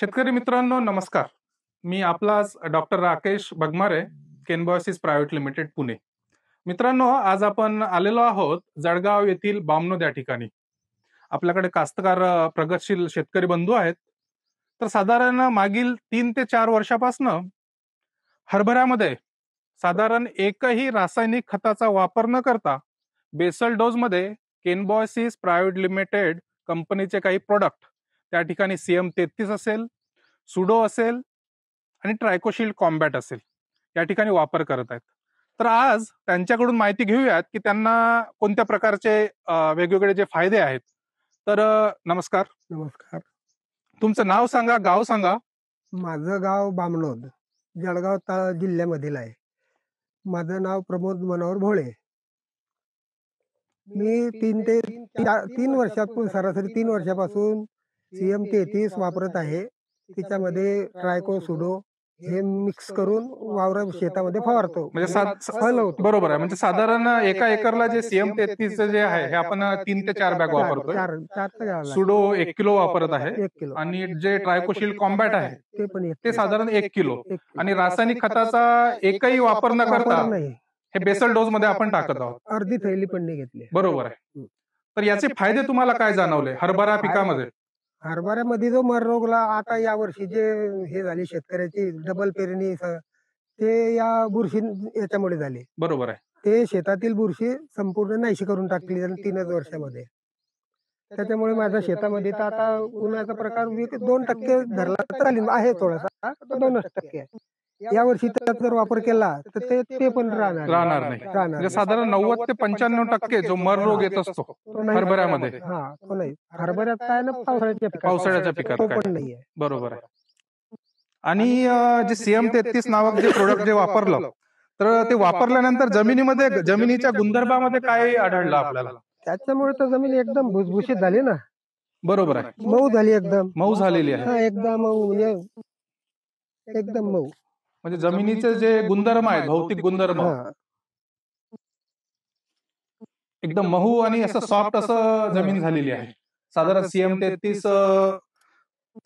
शेतकरी मित्रांनो नमस्कार. मी आपलाच डॉक्टर राकेश बगमारे, केनबॉयसिस प्रायव्हेट लिमिटेड पुणे. मित्रांनो, आज आपण आलेलो आहोत जळगाव येथील बामनोद या ठिकाणी. आपल्याकडे कास्तकार प्रगतशील शेतकरी बंधू आहेत. तर साधारण मागील 3 ते 4 वर्षापासनं हरभऱ्यामध्ये साधारण एकही रासायनिक खताचा वापर न करता बेसल डोजमध्ये केनबॉयसिस प्रायव्हेट लिमिटेड कंपनीचे काही प्रोडक्ट, त्या ठिकाणी CM33 असेल, सुडो असेल आणि ट्रायकोशील्ड कॉम्बॅट असेल, या ठिकाणी वापर करत आहेत. तर आज त्यांच्याकडून माहिती घेऊयात की त्यांना कोणत्या प्रकारचे वेगवेगळे जे फायदे आहेत. तर नमस्कार. नमस्कार. तुमचं नाव सांगा, गाव सांगा. माझं गाव बामनोद, जळगाव जिल्ह्यामधील आहे. माझं नाव प्रमोद मनोहर भोळे. मी 3 वर्षापासून सरासरी 3 वर्षापासून CM33 वापरत आहे. त्याच्यामध्ये ट्रायको सुडो हे मिक्स करून शेतामध्ये फवारतो. म्हणजे बरोबर आहे. म्हणजे साधारण एका एकरला जे CM33 जे आहे हे आपण 3 ते 4 बॅग वापरतोय. सुडो 1 किलो वापरत आहे 1 किलो आणि जे ट्रायकोशील्ड कॉम्बॅट आहे ते पण ते साधारण 1 किलो. आणि रासायनिक खताचा एकही वापर न वापर करता नाही. हे बेसल डोज मध्ये आपण टाकत आहोत. अर्धी थैली पण नाही घेतली. बरोबर आहे. तर याचे फायदे तुम्हाला काय जाणवले हरभरा पिकामध्ये? हरभऱ्यामध्ये जो मर रोगला आता या वर्षी जे हे झाली शेतकऱ्याची डबल पेरणी ते या बुरशी याच्यामुळे झाली. बरोबर आहे. ते शेतातील बुरशी संपूर्ण नाहीशी करून टाकली 3च वर्षामध्ये. त्याच्यामुळे माझ्या शेतामध्ये तर आता उन्हाचा प्रकार 2% धरला तर आहे थोडासा, 2% आहे. या वर्षी त्याचा जर वापर केला तर ते पण राहणार नाही. म्हणजे साधारण 90 ते 95% जो मर रोग येत असतो हरभऱ्यामध्ये, तो नाही. हरभऱ्यात काय ना पावसाळ्याच्या पिकात तो काय. पण नाहीये. बरोबर आहे. आणि जे CM33 नावाक जे प्रोडक्ट जे वापरलं, तर ते वापरल्यानंतर जमिनीच्या गुणधर्मामध्ये काय आढळलं आपल्याला? त्याच्यामुळे तर जमीन एकदम भुसभुशीत झाली ना. बरोबर आहे. मऊ झाली एकदम. मऊ झालेली आहे. एकदम मऊ, म्हणजे एकदम मऊ. म्हणजे जमिनीचे जे गुणधर्म आहेत, भौतिक गुणधर्म एकदम मऊ आणि असं सॉफ्ट असं जमीन झालेली आहे. साधारण CM33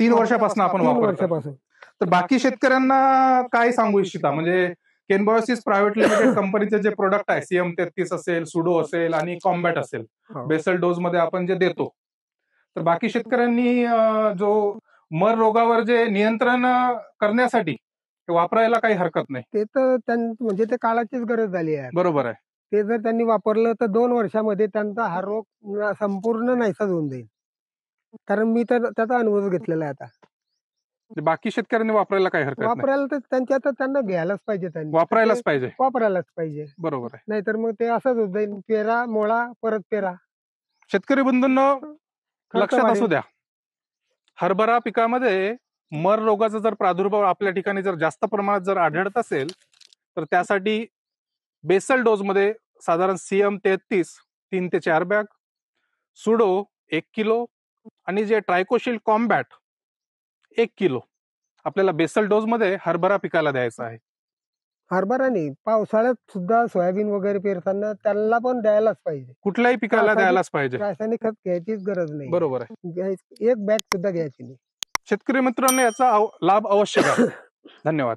3 वर्षापासून आपण वापरतो. तर बाकी शेतकऱ्यांना काय सांगू इच्छिता? म्हणजे केनबॉयसिस प्रायव्हेट लिमिटेड कंपनीचे जे प्रोडक्ट आहे, CM33 असेल, सुडो असेल आणि कॉम्बॅट असेल, बेसल डोज मध्ये आपण जे देतो, तर बाकी शेतकऱ्यांनी जो मर रोगावर जे नियंत्रण करण्यासाठी ते वापरायला काही हरकत नाही. ते तर म्हणजे ते काळाचीच गरज झाली आहे. बरोबर आहे. ते जर त्यांनी वापरलं तर 2 वर्षामध्ये त्यांचा हा रोग संपूर्ण नाहीसाच होऊन जाईल. कारण मी तर त्याचा अनुभव घेतलेला आहे आता. बाकी शेतकऱ्यांनी वापरायला काही हरकत नाही. वापरायला तर त्यांना घ्यायलाच पाहिजे, त्यांनी वापरायलाच पाहिजे. वापरायलाच पाहिजे. बरोबर आहे. नाहीतर मग ते असंच होत जाईल, पेरा मोळा परत पेरा. शेतकरी बंधूंनो लक्षात असू द्या, हरभरा पिकामध्ये मर रोगाचा जर प्रादुर्भाव आपल्या ठिकाणी जर जास्त प्रमाणात जर आढळत असेल, तर त्यासाठी बेसल डोज मध्ये साधारण CM33 3 ते 4 बॅग, सुडो 1 किलो आणि जे ट्रायकोशील्ड कॉम्बॅट 1 किलो आपल्याला बेसल डोज मध्ये हरभरा पिकाला द्यायचा आहे. हरभरा नाही, पावसाळ्यात सुद्धा सोयाबीन वगैरे पेरताना त्याला पण द्यायलाच पाहिजे. कुठल्याही पिकाला द्यायलाच पाहिजे. रासायनिक खत घ्यायचीच गरज नाही. बरोबर आहे. एक बॅग सुद्धा घ्यायची नाही. शेतकरी मित्रांनो याचा लाभ अवश्य घ्या. धन्यवाद.